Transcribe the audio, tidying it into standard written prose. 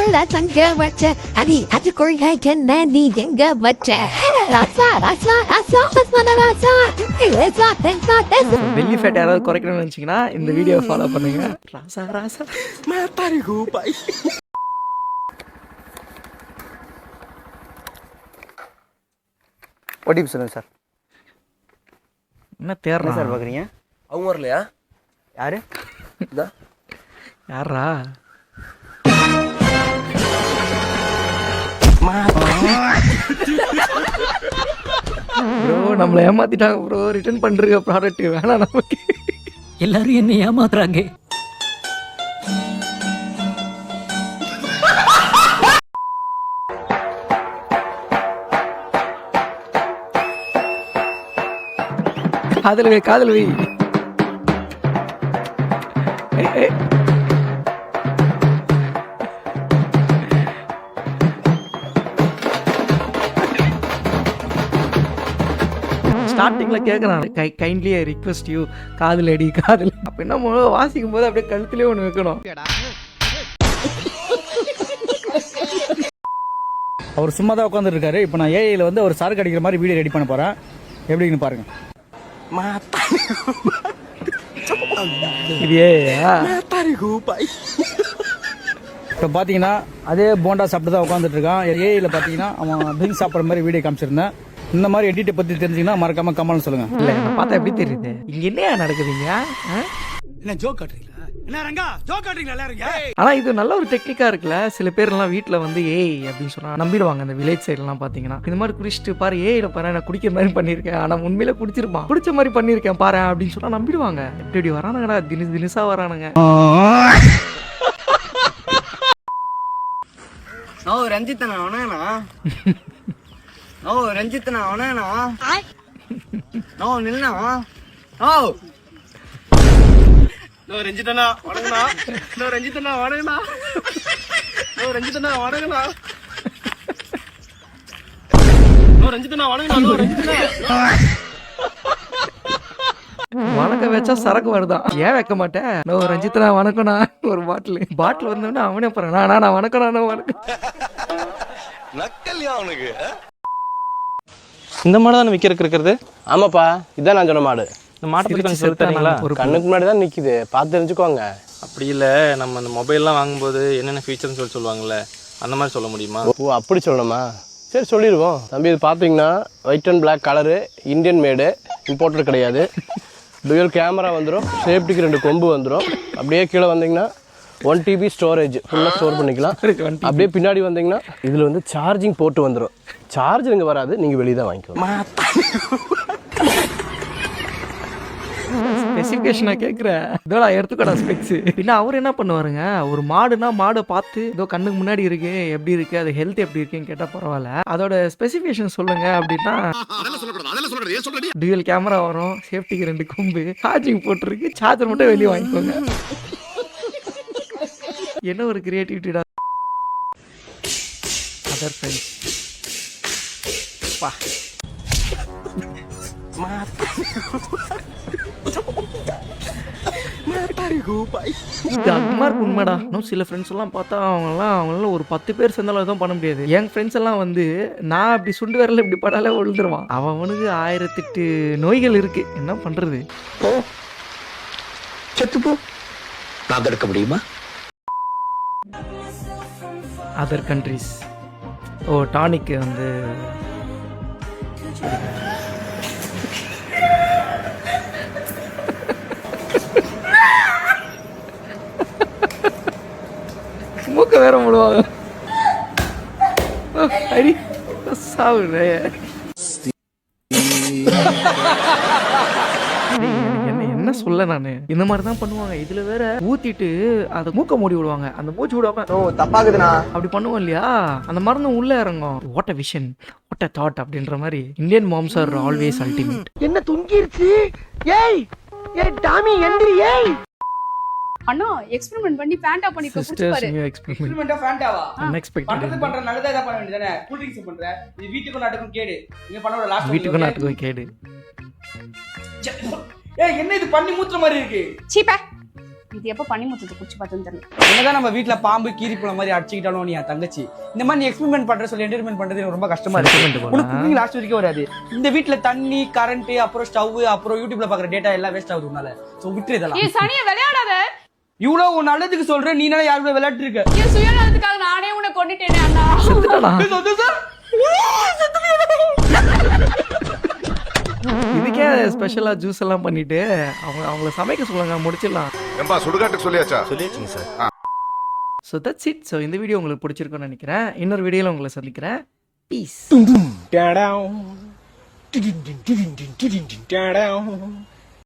நல்லா தங்க வச்ச அடி அதுக்குள் என்ன நீ எங்க வச்ச ராசா ராசா ராசா ராசா ராசா பெல்லி ஃபேட் யாராவது குறைக்கணும்னு நினைச்சீங்கன்னா இந்த வீடியோ ஃபாலோ பண்ணுங்க. ராசா ராசா மாத்தாரி கூபாய். ஓடிபி சொல்லுங்க சார். என்ன தேர்றா சார் பார்க்குறீங்க? அவங்க வரலையா? யாரு? யாரா? ப்ரோ நம்மளை ஏமாத்திட்டாங்க ப்ரோ. ரிட்டர்ன் பண்றீங்க ப்ராடக்ட் வேணாம் நமக்கு. எல்லாரும் என்ன ஏமாத்துறாங்க. காதல் வை காதல் வை. ஸ்டார்டிங்ல கேட்கறான் கைண்ட்லி ஐ ரிக்வெஸ்ட் யூ காதல் அடி காதல். அப்ப என்ன வாசிக்கும் போது அப்படியே கழுத்துலயே ஒண்ணு வைக்கணும். அவர் சும்மா தான் உட்காந்துட்டு இருக்காரு. இப்போ நான் ஏஐல வந்து ஒரு சரக்கு அடிக்கிற மாதிரி வீடியோ ரெடி பண்ண போறேன். எப்படின்னு பாருங்க. இது ஏயா? இப்போ பார்த்தீங்கன்னா அதே போண்டா சாப்பிட்டு தான் உட்காந்துட்டு இருக்கான். ஏஐல பார்த்தீங்கன்னா அவன் ட்ரிங்க் சாப்பிட்ற மாதிரி வீடியோ காமிச்சிருந்தேன். இந்த மாதிரி எடிட்டை பற்றி தெரிஞ்சிங்கன்னா மறக்காம கமெண்ட் சொல்லுங்க. இல்ல என்ன பார்த்தா எப்படி தெரியுது இங்க என்ன நடக்குதுங்க? என்ன ஜோக் காட்டுறீங்களா? என்ன ரங்கா ஜோக் காட்டுறீங்களா எல்லாரும்? ஆனா இது நல்ல ஒரு டெக்னிக்கா இருக்குல்ல. சில பேர் எல்லாம் வீட்டுல வந்து ஏய் அப்படின்னு சொன்னா நம்பிடுவாங்க. அந்த வில்லேஜ் சைடு எல்லாம் பாத்தீங்கன்னா இந்த மாதிரி குடிச்சிட்டு பாரு ஏயில பாரு நான் குடிக்கிற மாதிரி பண்ணிருக்கேன், ஆனா உண்மையில குடிச்சிருப்பான், குடிச்ச மாதிரி பண்ணிருக்கேன் பாரு அப்படின்னு சொன்னா நம்பிடுவாங்க. எப்படி வரானுங்கடா தினிசா வரானுங்க. ரஞ்சித்தனா அவனா? ஓ ரஞ்சித்தனா அவனா? ஓ நில்லா. ஓ நோ ரஞ்சித்தனா வணங்கண்ணா. நோ ரஞ்சித்தனா வணங்கண்ணா. நோ ரஞ்சித்தனா வணங்கண்ணா. நோ ரஞ்சித்தனா வணங்கண்ணா. நோ ரஞ்சித்தனா வணக்கம் வச்சா சரக்கு வருதான். ஏன் வைக்க மாட்டேன்? நோ ரஞ்சித்னா வணக்கம்ண்ணா. ஒரு பாட்டில் வந்தோடனே அவனே போறேன் நான் வணக்கம்ண்ணா வணக்கம். நக்கல்யா அவனுக்கு. இந்த மாடு தான் விற்கிறதுக்கு இருக்கிறது. ஆமாப்பா, இதான் நான் சொன்ன மாடு. இந்த மாட்டை பற்றி கொஞ்சம் சொல்லித்தரீங்களா? கண்ணுக்கு முன்னாடி தான் நிற்கிது, பார்த்து தெரிஞ்சுக்கோங்க. அப்படி இல்லை, நம்ம இந்த மொபைல்லாம் வாங்கும்போது என்னென்ன ஃபீச்சர்னு சொல்லுவாங்கல்ல, அந்த மாதிரி சொல்ல முடியுமா? ஓ அப்படி சொல்லணுமா? சரி சொல்லிடுவோம் தம்பி. இது பார்த்தீங்கன்னா white and black colour, Indian made, imported கிடையாது. டுயல் கேமரா வந்துடும், சேஃப்டிக்கு 2 கொம்பு வந்துடும். அப்படியே கீழே வந்தீங்கன்னா 1 TB ஸ்டோரேஜ் ஃபுல்லாக ஸ்டோர் பண்ணிக்கலாம். அப்படியே பின்னாடி வந்தீங்கன்னா இதில் வந்து சார்ஜிங் போட்டு வந்துடும். சார்ஜர் இங்கே வராது, நீங்கள் வெளியே தான் வாங்கிக்கலாம். ஸ்பெசிஃபிகேஷனா கேட்குறேன். இதோட எடுத்துக்கடா ஸ்பெக்ஸ். பின்ன அவர் என்ன பண்ணுவாருங்க, ஒரு மாடுனா மாடை பார்த்து ஏதோ கண்ணுக்கு முன்னாடி இருக்கு எப்படி இருக்கு அது ஹெல்த் எப்படி இருக்குன்னு கேட்டால் பரவாயில்ல, அதோட ஸ்பெசிஃபிகேஷன் சொல்லுங்க அப்படின்னா டுயல் கேமரா வரும், சேஃப்டிக்கு 2 கொம்பு, சார்ஜிங் போட்டுருக்கு, சார்ஜர் மட்டும் வெளியே வாங்கிக்கோங்க. என்ன ஒரு கிரியேட்டிவிட்டிடா. அதர் ஃப்ரெண்ட்ஸ் பா உண்மைடா. இன்னும் சில ஃப்ரெண்ட்ஸ் எல்லாம் பார்த்தா அவங்களாம் ஒரு 10 பேர் சேர்ந்தாலும் எதுவும் பண்ண முடியாது. என் ஃப்ரெண்ட்ஸ் எல்லாம் வந்து நான் அப்படி சுண்டு வரல இப்படி படாலே விழுந்துருவான். அவனுக்கு 1008 நோய்கள் இருக்கு, என்ன பண்றது? செத்துப்போ நான் தடுக்க முடியுமா? அதர் கண்ட்ரிஸ் டானிக் வந்து மூக்க வேற முடுவாங்க. அடி சாவுறே. என்ன சொல்ல நானு, இந்த மாதிரி தான் பண்ணுவாங்க. இதுல வேற ஊத்திட்டு அதை மூக்க மூடி விடுவாங்க. அந்த மூச்சு விடாம தப்பாக்குதுண்ணா அப்படி பண்ணுவோம் இல்லையா, அந்த மருந்து உள்ள இறங்கும். What a vision, what a thought அப்படின்ற மாதிரி. Indian moms are always ultimate. என்ன தொங்கிருச்சு? ஏய் ஏய் டாமி எந்திரி. ஏய் அண்ணா எக்ஸ்பெரிமென்ட் பண்ணி ஃபேண்டா பண்ணி குடிச்சு பாரு. New experiment. எக்ஸ்பெரிமென்ட் ஃபேண்டாவா? அன்எக்ஸ்பெக்டட். பண்ற நல்லதா இத பண்ண வேண்டியதானே. கூல் ட்ரிங்க்ஸ் பண்ற, இது வீட்டுக்கு நாட்டுக்கும் கேடு. நீங்க பண்ணோட லாஸ்ட் வீட்டுக்கு நாட்டுக்கும் கேடு. ஏய் என்ன இது பண்ணி மூத்துற மாதிரி இருக்கு? சீப்பா இது எப்ப பனிமுத்தத்தை குடிச்சு பார்த்தோன்னு தெரியல. என்னதான் நம்ம வீட்டுல பாம்பு கீரிப்புல மாதிரி அடிச்சுக்கிட்டாலும் நீ என் தங்கச்சி இந்த மாதிரி நீ எக்ஸ்பெரிமெண்ட் பண்ற சொல்லி என்டர்டைன்மெண்ட் பண்றது எனக்கு ரொம்ப கஷ்டமா இருக்கு. உனக்கு குக்கிங் லாஸ்ட் வரைக்கும் வராது. இந்த வீட்டுல தண்ணி கரண்ட் அப்புறம் ஸ்டவ் அப்புறம் யூடியூப்ல பாக்குற டேட்டா எல்லாம் வேஸ்ட் ஆகுது உன்னால. சோ விட்டுரு இதெல்லாம். ஏய் சனியை விளையாடாத. இவ்வளவு உன் நல்லதுக்கு சொல்றேன், நீ யாரு கூட விளையாட்டு இருக்க? ஏன் சுயநலத்துக்காக நானே உன்னை கொன்னுட்டேனே அண்ணா. செத்துட்டானா? இதுக்கே ஸ்பெஷலா ஜூஸ் எல்லாம் பண்ணிட்டு அவங்கள சமைக்க சொல்லுங்க, முடிச்சிடலாம். ஏம்பா சுடுகாட்டுக்கு சொல்லியாச்சா? சொல்லியாச்சுங்க sir. So that's it. So இந்த வீடியோ உங்களுக்கு பிடிச்சிருக்கும்னு நினைக்கிறேன். இன்னொரு வீடியோவில் உங்களை சந்திக்கிறேன். பீஸ்.